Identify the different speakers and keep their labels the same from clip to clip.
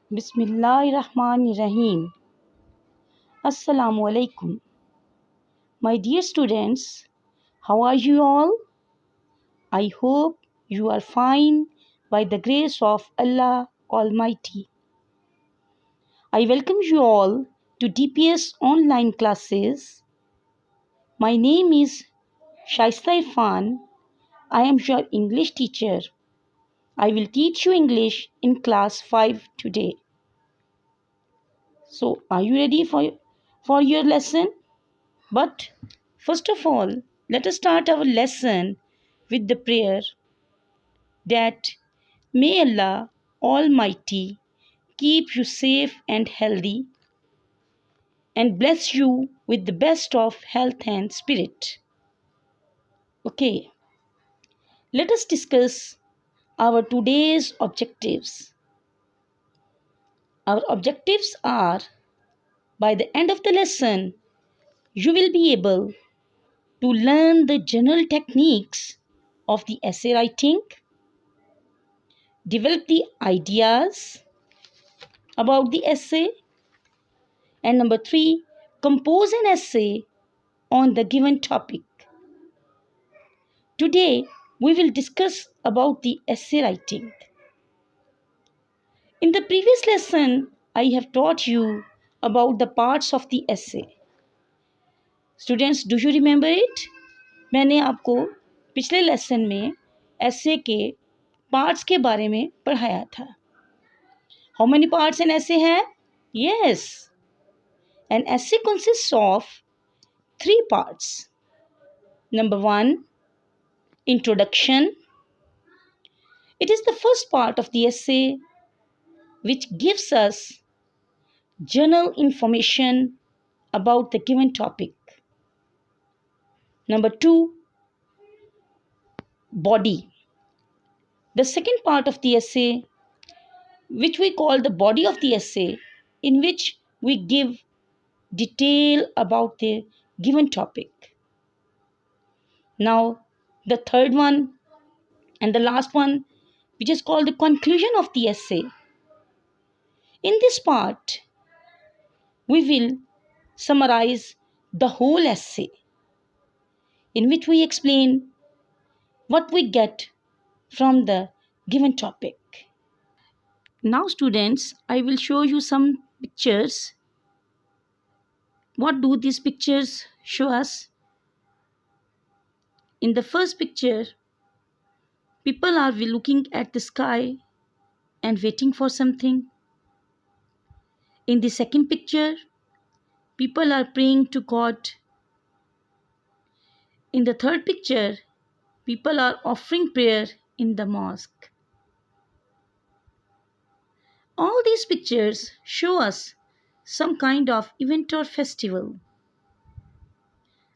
Speaker 1: Bismillahirrahmanirrahim. Assalamu alaikum. My dear students, how are you all? I hope you are fine by the grace of Allah Almighty. I welcome you all to DPS online classes. My name is Shaista Irfan. I am your English teacher. I will teach you English in class 5 today. So, are you ready for your lesson? But first of all, let us start our lesson with the prayer that may Allah Almighty keep you safe and healthy and bless you with the best of health and spirit. Okay, let us discuss our today's objectives. Our objectives are by the end of the lesson, you will be able to learn the general techniques of the essay writing, develop the ideas about the essay, and number 3, compose an essay on the given topic. Today we will discuss about the essay writing. In the previous lesson I have taught you about the parts of the essay. Students, do you remember it? मैंने आपको पिछले lesson में essay के parts के बारे में पढ़ाया था. How many parts an essay है? Yes. An essay consists of 3 parts. Number 1, introduction. It is the first part of the essay which gives us general information about the given topic. Number 2, body. The second part of the essay, which we call the body of the essay, in which we give detail about the given topic. Now, the third one and the last one, which is called the conclusion of the essay. In this part, we will summarize the whole essay, in which we explain what we get from the given topic. Now, students, I will show you some pictures. What do these pictures show us? In the first picture, people are looking at the sky and waiting for something. In the second picture, people are praying to God. In the third picture, people are offering prayer in the mosque. All these pictures show us some kind of event or festival.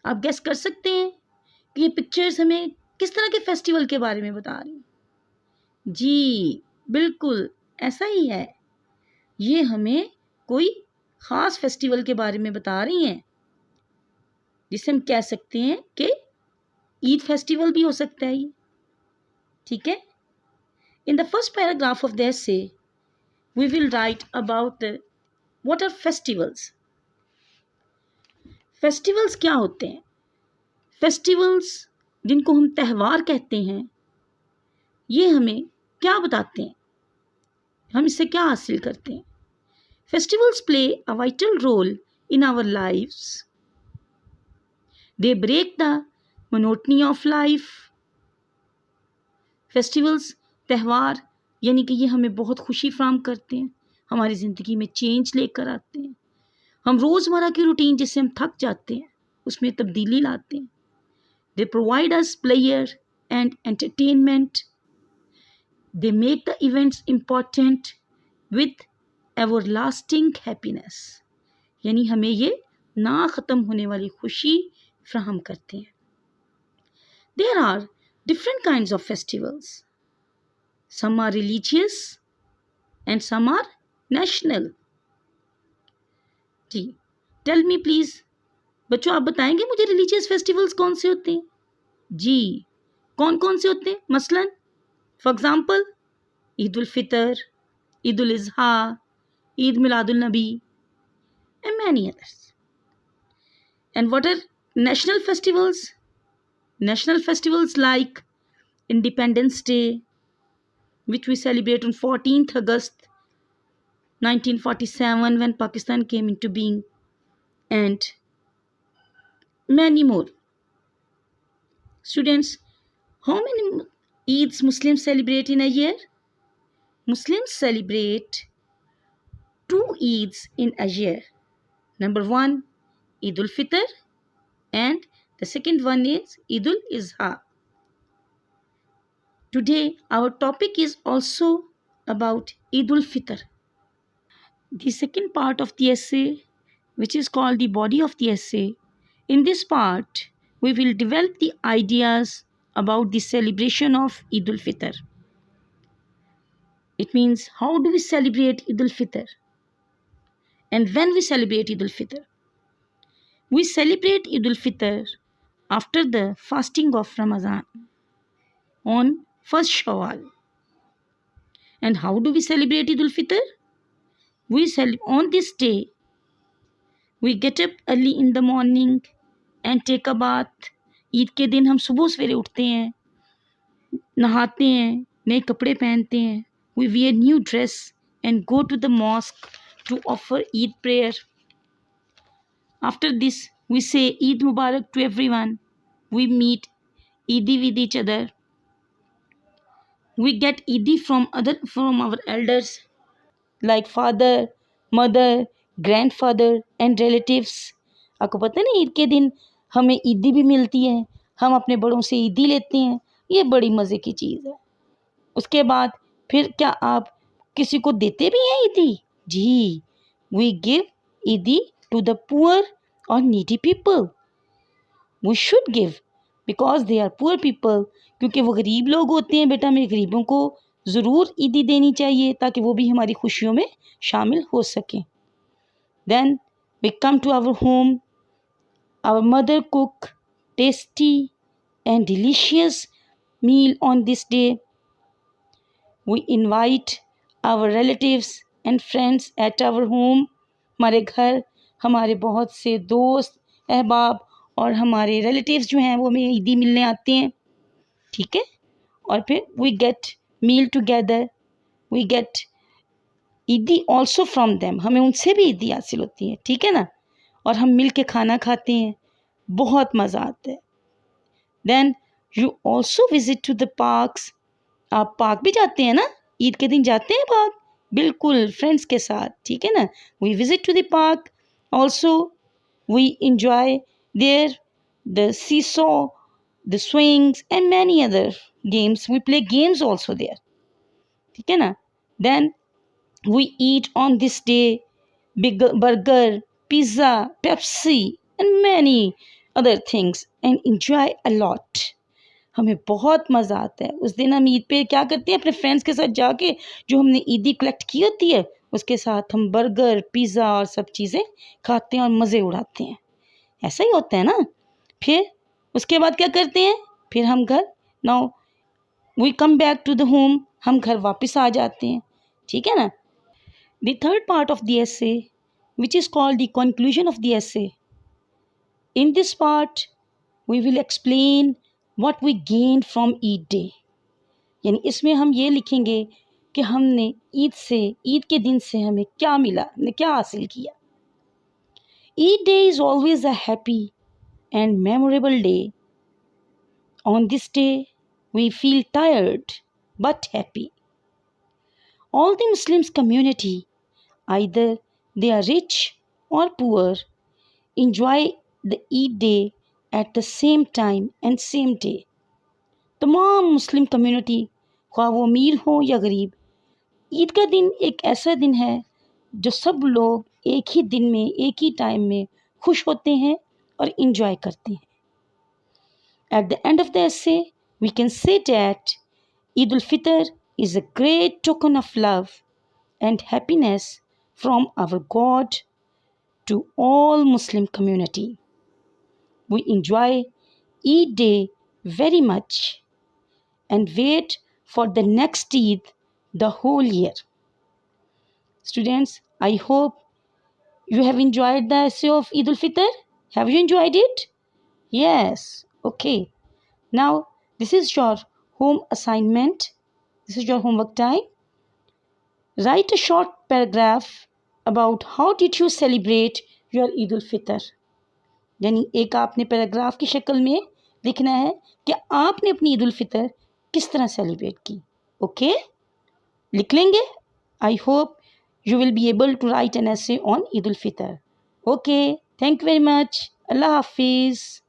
Speaker 1: आप guess कर सकते हैं कि ये pictures हमें किस तरह के फेस्टिवल के बारे में बता रही हैं? जी, बिल्कुल ऐसा ही है. ये हमें कोई ख़ास फेस्टिवल के बारे में बता रही हैं, जिसे हम कह सकते हैं कि ईद फेस्टिवल भी हो सकता है ये. ठीक है. In the first paragraph of the essay, we will write about what are festivals. Festivals क्या होते हैं? फेस्टिवल्स जिनको हम त्यौहार कहते हैं, ये हमें क्या बताते हैं? हम इससे क्या हासिल करते हैं? Festivals play a vital role in our lives. They break the monotony of life. Festivals, त्यौहार, यानी कि ये हमें बहुत खुशी फराहम करते हैं, हमारी ज़िंदगी में चेंज लेकर आते हैं. हम रोज़मर्रा की रूटीन जिससे हम थक जाते हैं, उसमें तब्दीली लाते हैं. They provide us player and entertainment. They make the events important with everlasting happiness. यानी हमें ये ना ख़त्म होने वाली खुशी फ्राहम करते हैं. There are different kinds of festivals. Some are religious and some are national. जी, tell me please. बच्चों, आप बताएंगे मुझे religious festivals कौन से होते हैं? जी, कौन कौन से होते हैं? मसलन, for example, Eid ul Fitr, Eid ul Azha, Eid Miladul Nabi, and many others. And what are national festivals? National festivals like Independence Day, which we celebrate on 14th August 1947 when Pakistan came into being, and many more. Students, how many Eids Muslims celebrate in a year? Muslims celebrate two Eids in a year. Number one, Eid ul Fitr, and the second one is Eid ul Izha. Today, our topic is also about Eid ul Fitr. The second part of the essay, which is called the body of the essay, in this part, we will develop the ideas about the celebration of Eid ul Fitr. It means how do we celebrate Eid ul Fitr? And when we celebrate Eid ul Fitr? We celebrate Eid ul Fitr after the fasting of Ramadan on first Shawwal. And how do we celebrate Eid ul Fitr? On this day, we get up early in the morning and take a bath. Eid के दिन हम सुबह सवेरे उठते हैं, नहाते हैं, नए कपड़े पहनते हैं. We wear new dress and go to the mosque to offer Eid prayer. After this, we say Eid Mubarak to everyone. We meet Eidi with each other. We get Eidi from our elders like father, mother, grandfather and relatives. आपको पता है ना ईद के दिन हमें ईदी भी मिलती है, हम अपने बड़ों से ईदी लेते हैं. ये बड़ी मज़े की चीज़ है. उसके बाद फिर क्या आप किसी को देते भी हैं ईदी? जी, we give Eidi to the poor और needy people. We should give because they are poor people. क्योंकि वो गरीब लोग होते हैं बेटा, हमें गरीबों को ज़रूर ईदी देनी चाहिए ताकि वो भी हमारी खुशियों में शामिल हो सकें. Then we come to our home. Our mother cook tasty and delicious meal on this day. We invite our relatives and friends at our home. हमारे घर हमारे बहुत से दोस्त अहबाब और हमारे रिलेटिव्स जो हैं वो हमें ईदी मिलने आते हैं. ठीक है. और फिर we get meal together. We get ईदी also from them. हमें उनसे भी ईदी हासिल होती है. ठीक है ना. और हम मिल के खाना खाते हैं, बहुत मज़ा आता है. Then you also visit to the parks. आप पार्क भी जाते हैं ना, ईद के दिन जाते हैं पार्क? बिल्कुल, फ्रेंड्स के साथ. ठीक है ना. We visit to the park also. We enjoy there the seesaw, the swings and many other games. We play games also there. ठीक है ना. Then we eat on this day big burger, pizza, Pepsi and many other things and enjoy a lot. हमें बहुत मज़ा आता है. उस दिन हम ईद पे क्या करते हैं, अपने फ्रेंड्स के साथ जाके जो हमने ईदी कलेक्ट की होती है उसके साथ हम बर्गर, पिज़्ज़ा और सब चीज़ें खाते हैं और मज़े उड़ाते हैं. ऐसा ही होता है ना. फिर उसके बाद क्या करते हैं, फिर हम घर now we come back to the home. हम घर वापस आ जाते हैं. ठीक है ना. The third part of the essay which is called the conclusion of the essay. In this part we will explain what we gained from Eid day. यानी इसमें हम ये लिखेंगे कि हमने ईद के दिन से हमें क्या मिला, हमने क्या हासिल किया. Eid day is always a happy and memorable day. On this day, we feel tired but happy. All the Muslims community, either they are rich or poor, enjoy the Eid day at the same time and same day. तमाम Muslim community, ख्वाह वो अमीर हो या गरीब, ईद का दिन एक ऐसा दिन है जो सब लोग एक ही दिन में एक ही टाइम में खुश होते हैं और इंजॉय करते हैं. At the end of the essay we can say that Eid ul Fitr is a great token of love and happiness from our God to all Muslim community. We enjoy Eid day very much and wait for the next Eid the whole year. Students, I hope you have enjoyed the essay of Eid al-Fitr. Have you enjoyed it? Yes. Okay. Now, this is your home assignment. This is your homework time. Write a short paragraph about how did you celebrate your Eid al-Fitr. यानी एक आपने paragraph की शक्ल में लिखना है कि आपने अपनी ईद उल फितर किस तरह सेलिब्रेट की. ओके, लिख लेंगे. I hope you will be able to write an essay on Eid al-Fitr. Okay, thank you very much. Allah Hafiz.